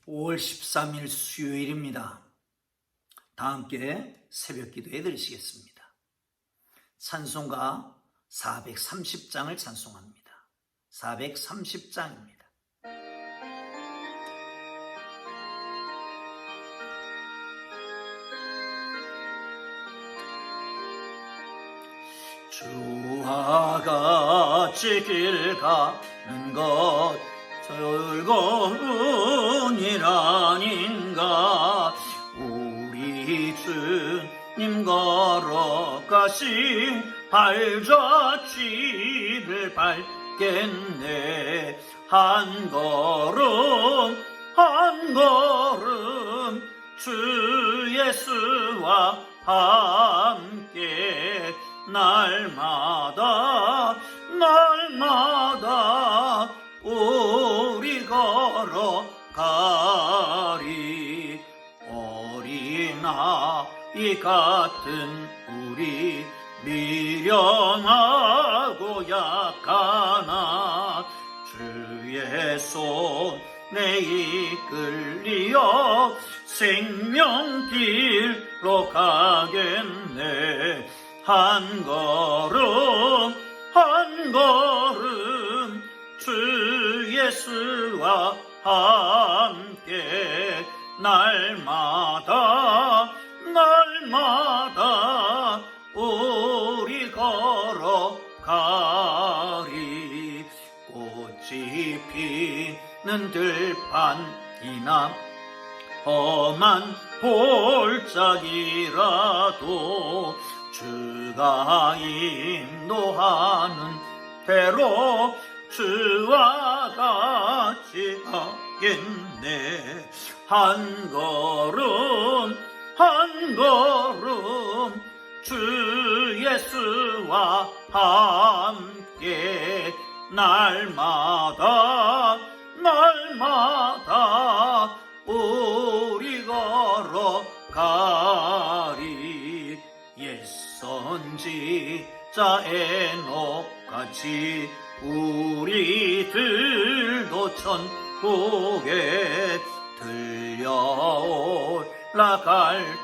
5월 13일 수요일입니다. 다 함께 새벽 기도해 드리시겠습니다. 찬송가 430장을 찬송합니다. 430장입니다. 주와 같이 길 가는 것 즐거운 일 아닌가. 우리 주님 걸어가신 발자취를 밟겠네. 한 걸음 한 걸음 주 예수와 함께 날마다 우리 걸어가리. 어린아이 같은 우리 미련하고 약하나 주의 손에 이끌리어 생명길로 가겠네. 한 걸음 한 걸음 주 예수와 함께 날마다 우리 걸어가리. 꽃이 피는 들판이나 험한 볼짝이라도 주가 인도하는 대로 주와 같이 하겠네. 한 걸음 한 걸음 주 예수와 함께 날마다 우리 걸어가리. 옛 선지자 에녹같이 우리들도 천국에 들려올라갈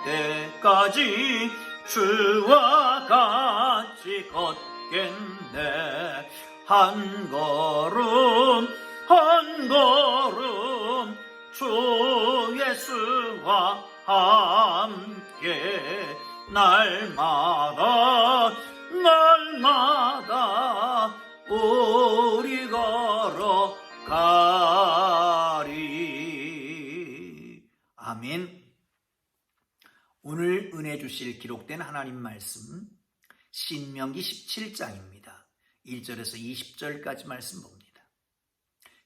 때까지 주와 같이 걷겠네. 한 걸음 한 걸음 주 예수와 함께 날마다 우리 걸어가리. 아멘. 오늘 은혜 주실 기록된 하나님 말씀 신명기 17장입니다. 1절에서 20절까지 말씀 봅니다.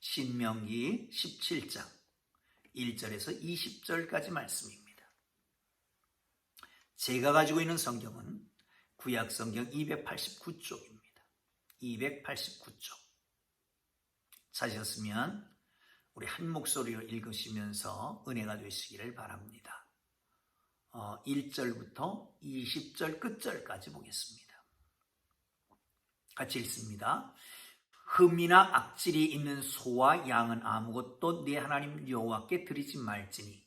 신명기 17장 1절에서 20절까지 말씀입니다. 제가 가지고 있는 성경은 구약 성경 289쪽입니다. 289쪽. 찾으셨으면 우리 한 목소리로 읽으시면서 은혜가 되시기를 바랍니다. 1절부터 20절 끝절까지 보겠습니다. 같이 읽습니다. 흠이나 악질이 있는 소와 양은 아무것도 네 하나님 여호와께 드리지 말지니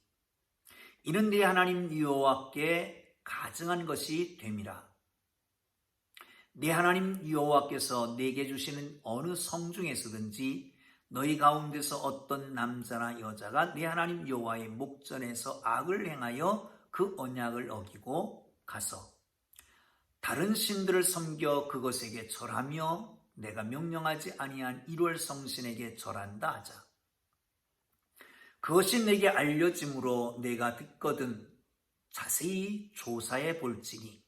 이는 네 하나님 여호와께 가증한 것이 됨이라. 네 하나님 여호와께서 내게 주시는 어느 성중에서든지 너희 가운데서 어떤 남자나 여자가 네 하나님 여호와의 목전에서 악을 행하여 그 언약을 어기고 가서 다른 신들을 섬겨 그것에게 절하며 내가 명령하지 아니한 일월 성신에게 절한다 하자. 그것이 내게 알려짐으로 내가 듣거든 자세히 조사해 볼지니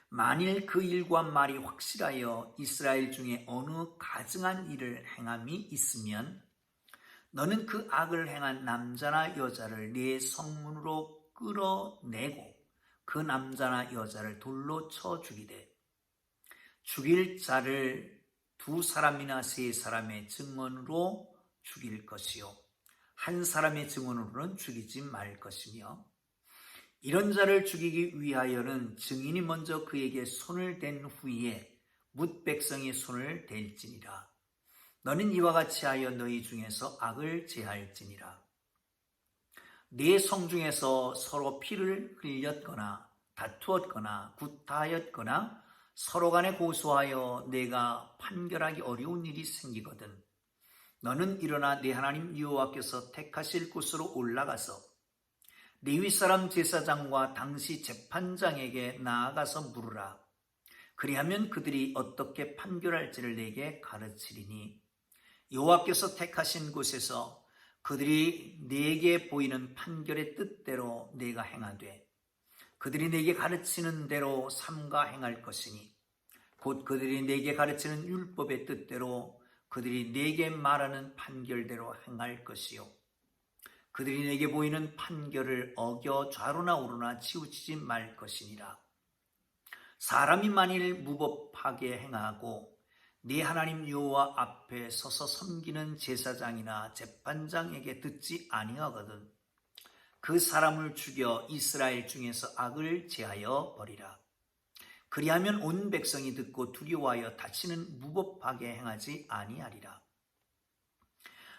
만일 그 일과 말이 확실하여 이스라엘 중에 어느 가증한 일을 행함이 있으면 너는 그 악을 행한 남자나 여자를 네 성문으로 끌어내고 그 남자나 여자를 돌로 쳐 죽이되 죽일 자를 2사람이나 3사람의 증언으로 죽일 것이요 한 사람의 증언으로는 죽이지 말 것이며 이런 자를 죽이기 위하여는 증인이 먼저 그에게 손을 댄 후에 뭇 백성이 손을 댈지니라. 너는 이와 같이 하여 너희 중에서 악을 제할지니라. 내 성중에서 서로 피를 흘렸거나 다투었거나 구타하였거나 서로 간에 고소하여 내가 판결하기 어려운 일이 생기거든 너는 일어나 네 하나님 여호와께서 택하실 곳으로 올라가서 레위 사람 제사장과 당시 재판장에게 나아가서 물으라. 그리하면 그들이 어떻게 판결할지를 내게 가르치리니 여호와께서 택하신 곳에서 그들이 내게 보이는 판결의 뜻대로 내가 행하되 그들이 내게 가르치는 대로 삼가 행할 것이니 곧 그들이 내게 가르치는 율법의 뜻대로 그들이 내게 말하는 판결대로 행할 것이요 그들이 내게 보이는 판결을 어겨 좌로나 우로나 치우치지 말 것이니라. 사람이 만일 무법하게 행하고 네 하나님 여호와 앞에 서서 섬기는 제사장이나 재판장에게 듣지 아니하거든 그 사람을 죽여 이스라엘 중에서 악을 제하여 버리라. 그리하면 온 백성이 듣고 두려워하여 다시는 무법하게 행하지 아니하리라.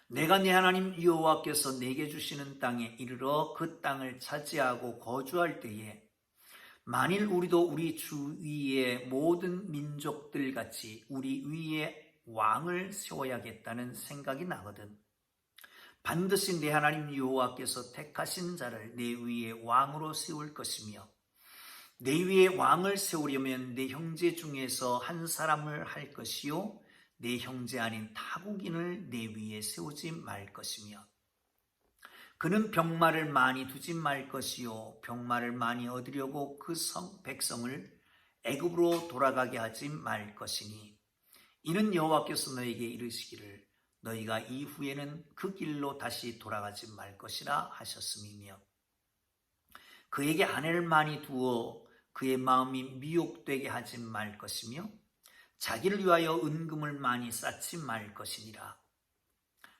내가 네 하나님 여호와께서 내게 주시는 땅에 이르러 그 땅을 차지하고 거주할 때에 만일 우리도 우리 주위의 모든 민족들 같이 우리 위에 왕을 세워야겠다는 생각이 나거든 반드시 네 하나님 여호와께서 택하신 자를 내 위에 왕으로 세울 것이며 내 위에 왕을 세우려면 내 형제 중에서 한 사람을 할 것이요 내 형제 아닌 타국인을 내 위에 세우지 말 것이며 그는 병마를 많이 두지 말 것이요 병마를 많이 얻으려고 그 백성을 애굽으로 돌아가게 하지 말 것이니 이는 여호와께서 너에게 이르시기를 너희가 이후에는 그 길로 다시 돌아가지 말 것이라 하셨음이며 그에게 아내를 많이 두어 그의 마음이 미혹되게 하지 말 것이며 자기를 위하여 은금을 많이 쌓지 말 것이니라.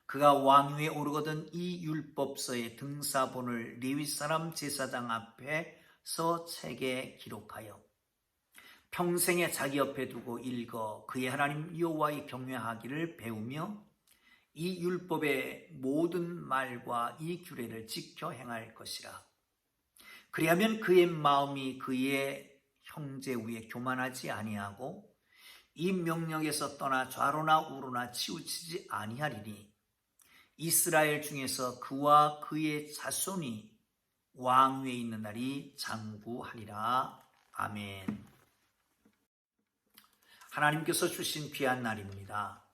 그가 왕위에 오르거든 이 율법서의 등사본을 레위 사람 제사장 앞에서 책에 기록하여 평생에 자기 옆에 두고 읽어 그의 하나님 여호와의 경외하기를 배우며 이 율법의 모든 말과 이 규례를 지켜 행할 것이라. 그리하면 그의 마음이 그의 형제 위에 교만하지 아니하고 이 명령에서 떠나 좌로나 우로나 치우치지 아니하리니 이스라엘 중에서 그와 그의 자손이 왕위에 있는 날이 장구하리라. 아멘. 하나님께서 주신 귀한 날입니다.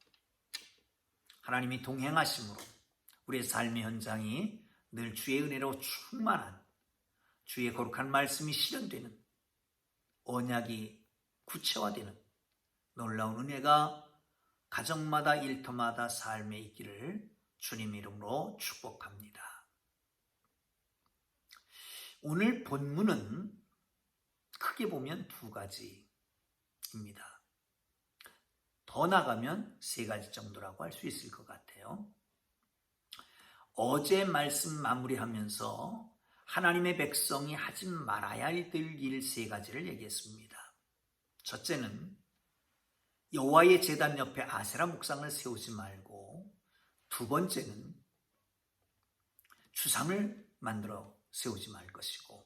하나님이 동행하심으로 우리의 삶의 현장이 늘 주의 은혜로 충만한 주의 거룩한 말씀이 실현되는 언약이 구체화되는 놀라운 은혜가 가정마다 일터마다 삶에 있기를 주님 이름으로 축복합니다. 오늘 본문은 크게 보면 두 가지입니다. 더 나가면 세 가지 정도라고 할 수 있을 것 같아요. 어제 말씀 마무리하면서 하나님의 백성이 하지 말아야 할 일 세 가지를 얘기했습니다. 첫째는 여호와의 제단 옆에 아세라 목상을 세우지 말고, 두 번째는 주상을 만들어 세우지 말 것이고,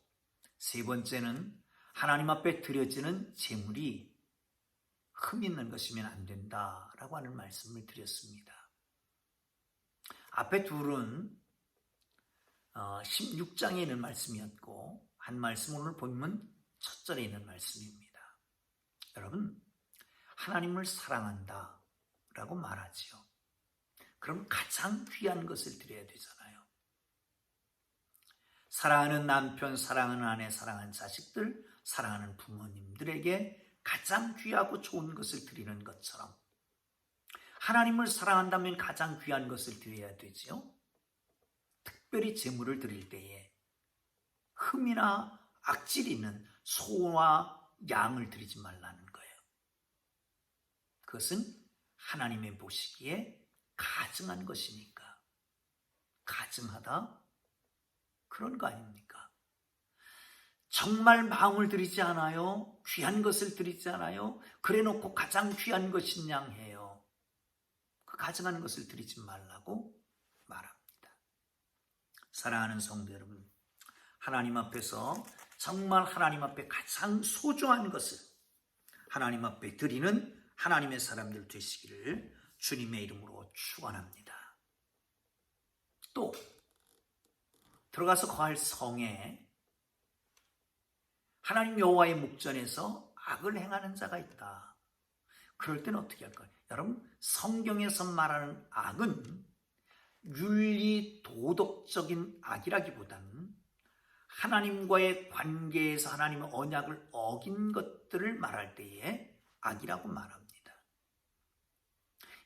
세 번째는 하나님 앞에 드려지는 제물이 흠 있는 것이면 안 된다라고 하는 말씀을 드렸습니다. 앞에 둘은 16장에 있는 말씀이었고, 한 말씀 오늘 본문 첫 절에 있는 말씀입니다. 여러분, 하나님을 사랑한다 라고 말하지요. 그럼 가장 귀한 것을 드려야 되잖아요. 사랑하는 남편, 사랑하는 아내, 사랑하는 자식들, 사랑하는 부모님들에게 가장 귀하고 좋은 것을 드리는 것처럼 하나님을 사랑한다면 가장 귀한 것을 드려야 되지요. 특별히 제물을 드릴 때에 흠이나 악질 있는 소와 양을 드리지 말라는 거예요. 그것은 하나님의 보시기에 가증한 것이니까. 가증하다? 그런 거 아닙니까? 정말 마음을 드리지 않아요? 귀한 것을 드리지 않아요? 그래 놓고 가장 귀한 것인 양 해요. 그 가증한 것을 드리지 말라고 말합니다. 사랑하는 성도 여러분, 하나님 앞에서 정말 하나님 앞에 가장 소중한 것을 하나님 앞에 드리는 하나님의 사람들 되시기를 주님의 이름으로 축원합니다. 또 들어가서 거할 성에 하나님 여호와의 목전에서 악을 행하는 자가 있다. 그럴 때는 어떻게 할까요? 여러분, 성경에서 말하는 악은 윤리 도덕적인 악이라기보다는 하나님과의 관계에서 하나님의 언약을 어긴 것들을 말할 때에 악이라고 말합니다.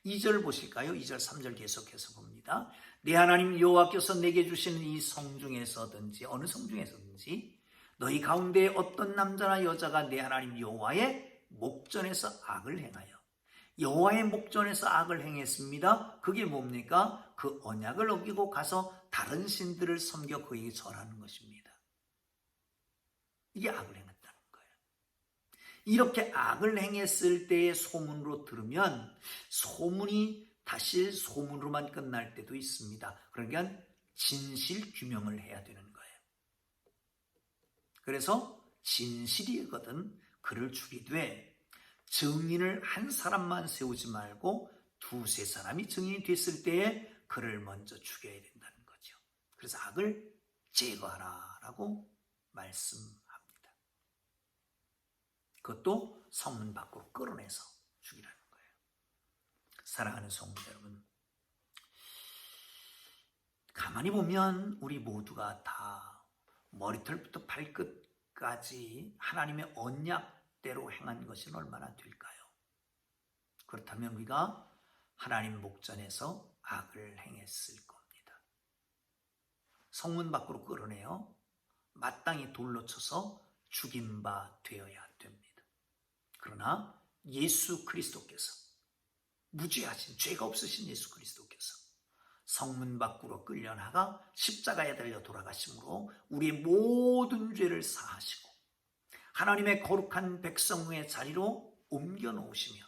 2절 보실까요? 2절 3절 계속해서 봅니다. 내 하나님 여호와께서 내게 주시는 이 성 중에서든지 어느 성 중에서든지 너희 가운데 어떤 남자나 여자가 내 하나님 여호와의 목전에서 악을 행하여 여호와의 목전에서 악을 행했습니다. 그게 뭡니까? 그 언약을 어기고 가서 다른 신들을 섬겨 그에게 절하는 것입니다. 이게 악을 행했다는 거예요. 이렇게 악을 행했을 때의 소문으로 들으면 소문이 다시 소문으로만 끝날 때도 있습니다. 그러니까 진실 규명을 해야 되는 거예요. 그래서 진실이거든 그를 죽이되 증인을 한 사람만 세우지 말고 두세 사람이 증인이 됐을 때에 그를 먼저 죽여야 된다는 거죠. 그래서 악을 제거하라라고 말씀합니다. 그것도 성문 밖으로 끌어내서 죽이라는 거예요. 사랑하는 성도 여러분, 가만히 보면 우리 모두가 다 머리털부터 발끝까지 하나님의 언약대로 행한 것이 얼마나 될까요? 그렇다면 우리가 하나님 목전에서 악을 행했을 겁니다. 성문 밖으로 끌어내어 마땅히 돌로 쳐서 죽인 바 되어야 됩니다. 그러나 예수 그리스도께서 무죄하신 죄가 없으신 예수 그리스도께서 성문 밖으로 끌려나가 십자가에 달려 돌아가심으로 우리의 모든 죄를 사하시고 하나님의 거룩한 백성의 자리로 옮겨 놓으시며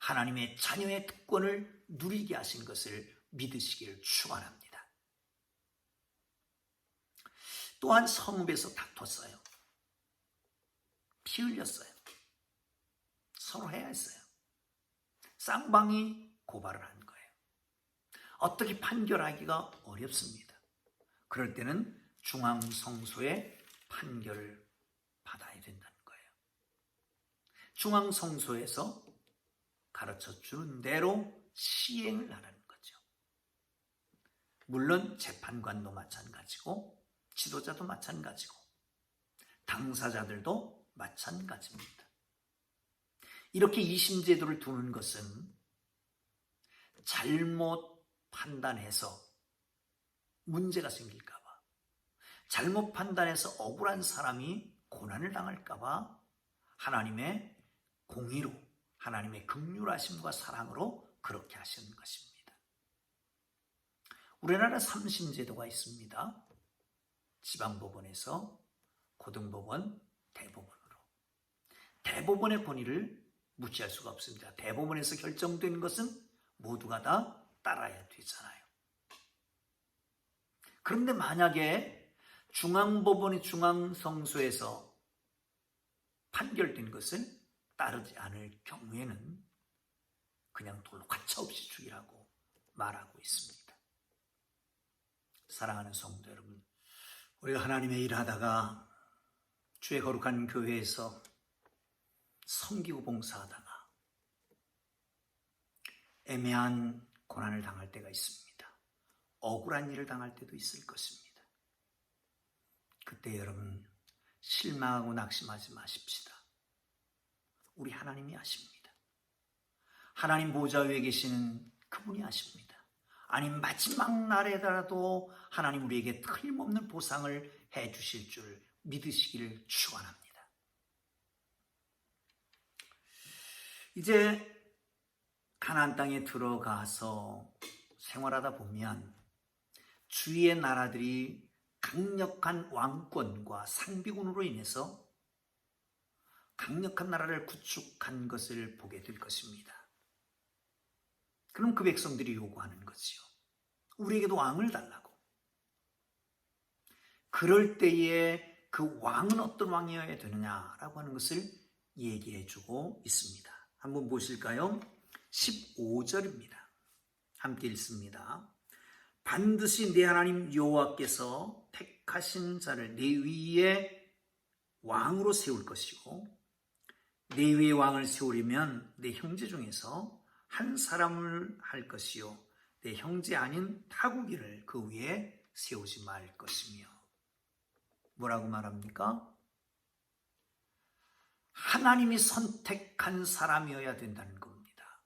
하나님의 자녀의 특권을 누리게 하신 것을 믿으시기를 축원합니다. 또한 성읍에서 다퉜어요. 피 흘렸어요. 서로 해야 했어요. 쌍방이 고발을 한 거예요. 어떻게 판결하기가 어렵습니다. 그럴 때는 중앙성소의 판결을 받아야 된다는 거예요. 중앙성소에서 가르쳐주는 대로 시행을 하라는 거죠. 물론 재판관도 마찬가지고 지도자도 마찬가지고 당사자들도 마찬가지입니다. 이렇게 이심제도를 두는 것은 잘못 판단해서 문제가 생길까 봐, 잘못 판단해서 억울한 사람이 고난을 당할까 봐 하나님의 공의로, 하나님의 긍휼하심과 사랑으로 그렇게 하시는 것입니다. 우리나라 3심제도가 있습니다. 지방법원에서 고등법원, 대법원으로. 대법원의 권위를 무시할 수가 없습니다. 대법원에서 결정된 것은 모두가 다 따라야 되잖아요. 그런데 만약에 중앙법원의 중앙성소에서 판결된 것을 따르지 않을 경우에는 그냥 돌로 가차없이 죽이라고 말하고 있습니다. 사랑하는 성도 여러분, 우리가 하나님의 일을 하다가 주의 거룩한 교회에서 섬기고 봉사하다가 애매한 고난을 당할 때가 있습니다. 억울한 일을 당할 때도 있을 것입니다. 그때 여러분 실망하고 낙심하지 마십시다. 우리 하나님이 아십니다. 하나님 보좌 위에 계시는 그분이 아십니다. 아니 마지막 날에라도 하나님 우리에게 틀림없는 보상을 해주실 줄 믿으시기를 축원합니다. 이제 가나안 땅에 들어가서 생활하다 보면 주위의 나라들이 강력한 왕권과 상비군으로 인해서 강력한 나라를 구축한 것을 보게 될 것입니다. 그럼 그 백성들이 요구하는 거지요. 우리에게도 왕을 달라고. 그럴 때에 그 왕은 어떤 왕이어야 되느냐라고 하는 것을 얘기해 주고 있습니다. 한번 보실까요? 15절입니다. 함께 읽습니다. 반드시 내 하나님 여호와께서 택하신 자를 내 위에 왕으로 세울 것이고, 내 위에 왕을 세우려면 내 형제 중에서 한 사람을 할 것이요 내 형제 아닌 타국이를 그 위에 세우지 말 것이며. 뭐라고 말합니까? 하나님이 선택한 사람이어야 된다는 겁니다.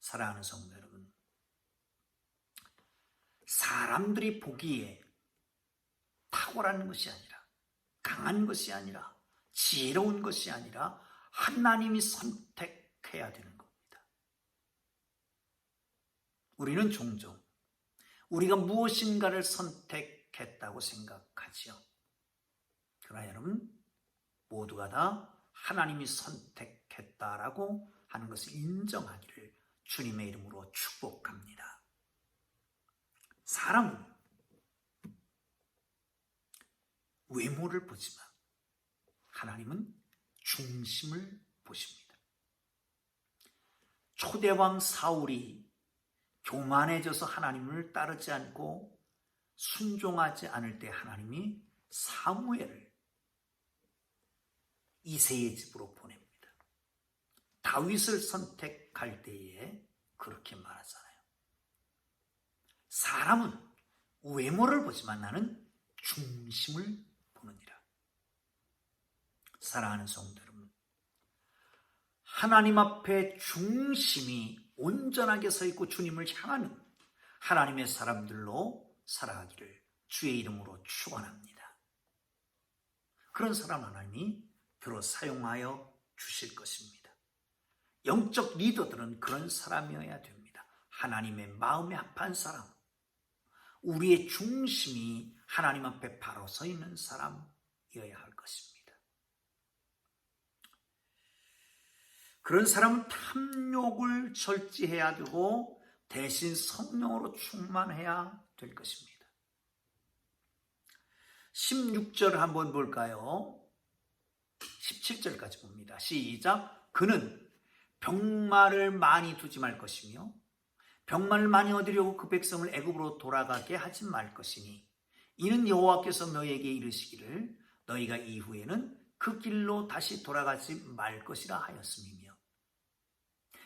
사랑하는 성도 여러분, 사람들이 보기에 탁월한 것이 아니라, 강한 것이 아니라, 지혜로운 것이 아니라 하나님이 선택해야 되는 겁니다. 우리는 종종 우리가 무엇인가를 선택했다고 생각하지요. 그러나 여러분, 모두가 다 하나님이 선택했다라고 하는 것을 인정하기를 주님의 이름으로 축복합니다. 사람은 외모를 보지만 하나님은 중심을 보십니다. 초대왕 사울이 교만해져서 하나님을 따르지 않고 순종하지 않을 때 하나님이 사무엘을 이새의 집으로 보냅니다. 다윗을 선택할 때에 그렇게 말하잖아요. 사람은 외모를 보지만 나는 중심을 보느니라. 사랑하는 성도 여러분, 하나님 앞에 중심이 온전하게 서 있고 주님을 향하는 하나님의 사람들로 살아가기를 주의 이름으로 축원합니다. 그런 사람 하나님이 들어 사용하여 주실 것입니다. 영적 리더들은 그런 사람이어야 됩니다. 하나님의 마음에 합한 사람, 우리의 중심이 하나님 앞에 바로 서 있는 사람이어야 할 것입니다. 그런 사람은 탐욕을 절제해야 되고 대신 성령으로 충만해야 될 것입니다. 16절 한번 볼까요? 17절까지 봅니다. 시작. 그는 병마를 많이 두지 말 것이며 병마를 많이 얻으려고 그 백성을 애굽으로 돌아가게 하지 말 것이니 이는 여호와께서 너희에게 이르시기를 너희가 이후에는 그 길로 다시 돌아가지 말 것이라 하였음이며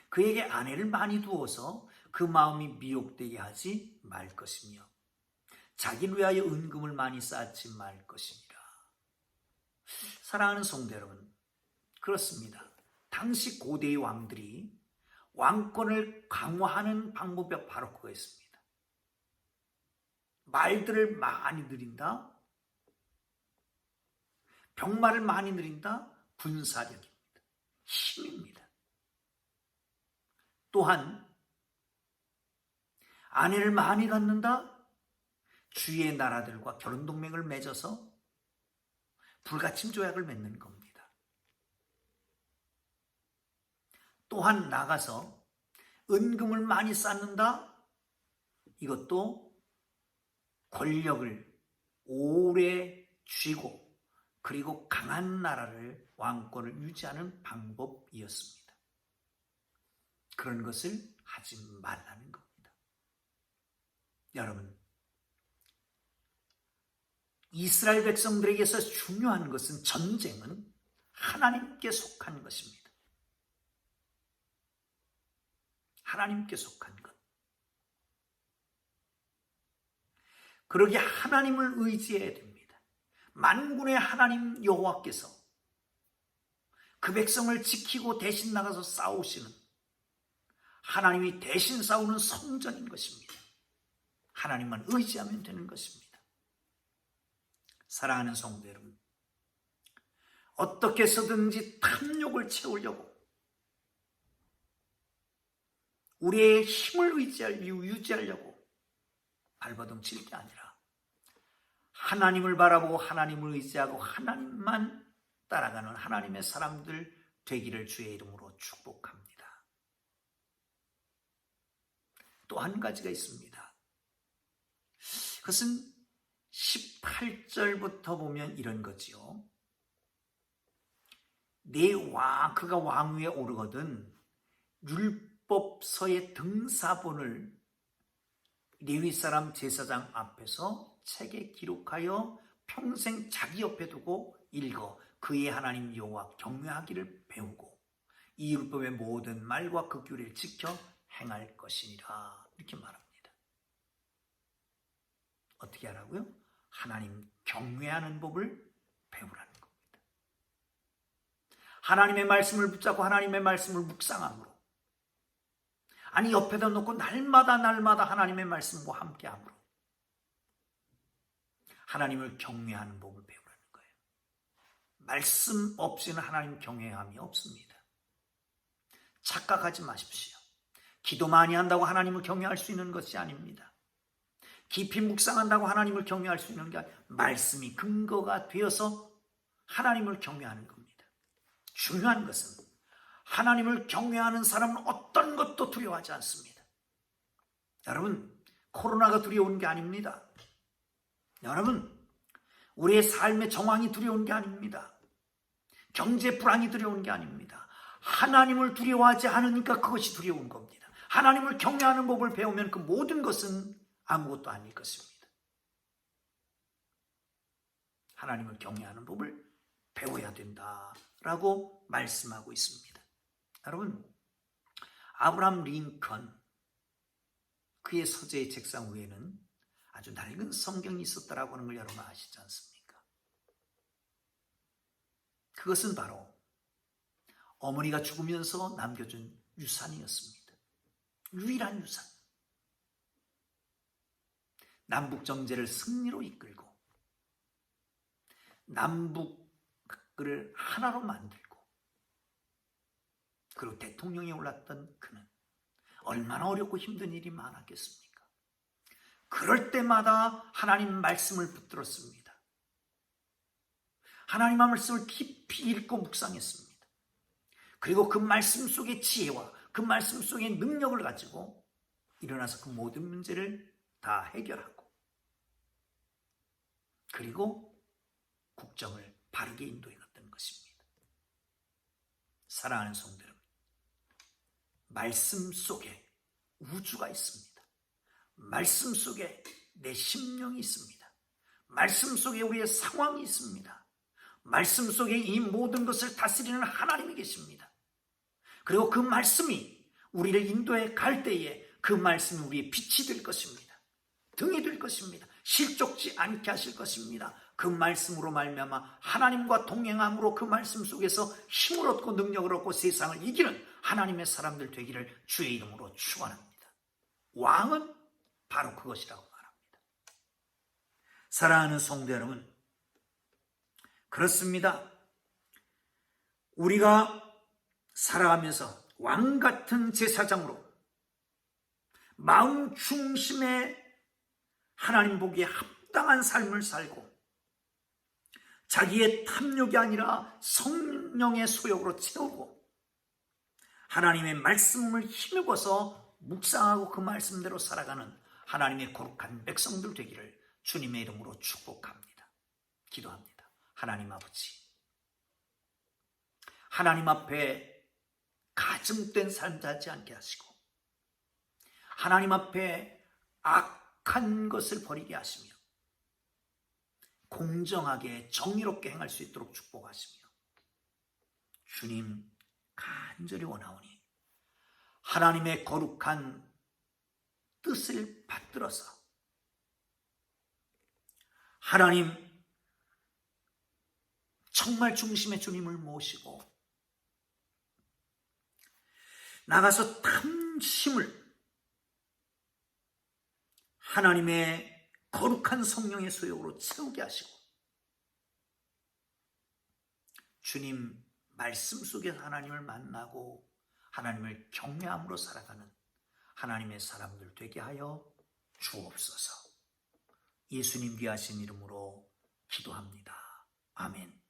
그에게 아내를 많이 두어서 그 마음이 미혹되게 하지 말 것이며 자기를 위하여 은금을 많이 쌓지 말 것이니라. 사랑하는 성도 여러분, 그렇습니다. 당시 고대의 왕들이 왕권을 강화하는 방법이 바로 그거였습니다. 말들을 많이 늘린다, 병마를 많이 늘린다, 군사력입니다. 힘입니다. 또한 아내를 많이 갖는다, 주위의 나라들과 결혼동맹을 맺어서 불가침 조약을 맺는 겁니다. 또한 나가서 은금을 많이 쌓는다, 이것도 권력을 오래 쥐고 그리고 강한 나라를 왕권을 유지하는 방법이었습니다. 그런 것을 하지 말라는 겁니다. 여러분, 이스라엘 백성들에게서 중요한 것은 전쟁은 하나님께 속한 것입니다. 하나님께 속한 것. 그러기에 하나님을 의지해야 됩니다. 만군의 하나님 여호와께서 그 백성을 지키고 대신 나가서 싸우시는, 하나님이 대신 싸우는 성전인 것입니다. 하나님만 의지하면 되는 것입니다. 사랑하는 성도 여러분, 어떻게 해서든지 탐욕을 채우려고 우리의 힘을 유지하려고 발버둥 칠 게 아니라 하나님을 바라보고 하나님을 의지하고 하나님만 따라가는 하나님의 사람들 되기를 주의 이름으로 축복합니다. 또 한 가지가 있습니다. 그것은 18절부터 보면 이런 거지요. 그가 왕 위에 오르거든 율법서의 등사본을 레위 사람 제사장 앞에서 책에 기록하여 평생 자기 옆에 두고 읽어 그의 하나님 여호와 경외하기를 배우고 이 율법의 모든 말과 그 규례를 지켜 행할 것이니라. 이렇게 말합니다. 어떻게 하라고요? 하나님 경외하는 법을 배우라는 겁니다. 하나님의 말씀을 붙잡고 하나님의 말씀을 묵상함으로, 아니 옆에다 놓고 날마다 하나님의 말씀과 함께함으로 하나님을 경외하는 법을 배우라는 거예요. 말씀 없이는 하나님 경외함이 없습니다. 착각하지 마십시오. 기도 많이 한다고 하나님을 경외할 수 있는 것이 아닙니다. 깊이 묵상한다고 하나님을 경외할 수 있는 게 아니라 말씀이 근거가 되어서 하나님을 경외하는 겁니다. 중요한 것은 하나님을 경외하는 사람은 어떤 것도 두려워하지 않습니다. 여러분, 코로나가 두려운 게 아닙니다. 여러분, 우리의 삶의 정황이 두려운 게 아닙니다. 경제 불황이 두려운 게 아닙니다. 하나님을 두려워하지 않으니까 그것이 두려운 겁니다. 하나님을 경외하는 법을 배우면 그 모든 것은 아무것도 아닐 것입니다. 하나님을 경외하는 법을 배워야 된다라고 말씀하고 있습니다. 여러분, 아브라함 링컨, 그의 서재의 책상 위에는 아주 낡은 성경이 있었다라고 하는 걸 여러분 아시지 않습니까? 그것은 바로 어머니가 죽으면서 남겨준 유산이었습니다. 유일한 유산. 남북정제를 승리로 이끌고 남북을 하나로 만들고 그리고 대통령에 올랐던 그는 얼마나 어렵고 힘든 일이 많았겠습니까? 그럴 때마다 하나님 말씀을 붙들었습니다. 하나님 말씀을 깊이 읽고 묵상했습니다. 그리고 그 말씀 속의 지혜와 그 말씀 속의 능력을 가지고 일어나서 그 모든 문제를 다 해결하고 그리고 국정을 바르게 인도해갔던 것입니다. 사랑하는 성도 여러분, 말씀 속에 우주가 있습니다. 말씀 속에 내 심령이 있습니다. 말씀 속에 우리의 상황이 있습니다. 말씀 속에 이 모든 것을 다스리는 하나님이 계십니다. 그리고 그 말씀이 우리를 인도해 갈 때에 그 말씀이 우리의 빛이 될 것입니다. 등이 될 것입니다. 실족지 않게 하실 것입니다. 그 말씀으로 말미암아 하나님과 동행함으로 그 말씀 속에서 힘을 얻고 능력을 얻고 세상을 이기는 하나님의 사람들 되기를 주의 이름으로 축원합니다. 왕은 바로 그것이라고 말합니다. 사랑하는 성도 여러분, 그렇습니다. 우리가 살아가면서 왕 같은 제사장으로 마음 중심에 하나님 보기에 합당한 삶을 살고 자기의 탐욕이 아니라 성령의 소욕으로 채우고 하나님의 말씀을 힘입어서 묵상하고 그 말씀대로 살아가는 하나님의 거룩한 백성들 되기를 주님의 이름으로 축복합니다. 기도합니다. 하나님 아버지, 하나님 앞에 가증된 삶 살지 않게 하시고 하나님 앞에 악한 것을 버리게 하시며 공정하게 정의롭게 행할 수 있도록 축복하시며 주님 간절히 원하오니 하나님의 거룩한 뜻을 받들어서 하나님 정말 중심의 주님을 모시고 나가서 탐심을 하나님의 거룩한 성령의 소욕으로 채우게 하시고 주님 말씀 속에서 하나님을 만나고 하나님을 경외함으로 살아가는 하나님의 사람들 되게 하여 주옵소서. 예수님 귀하신 이름으로 기도합니다. 아멘.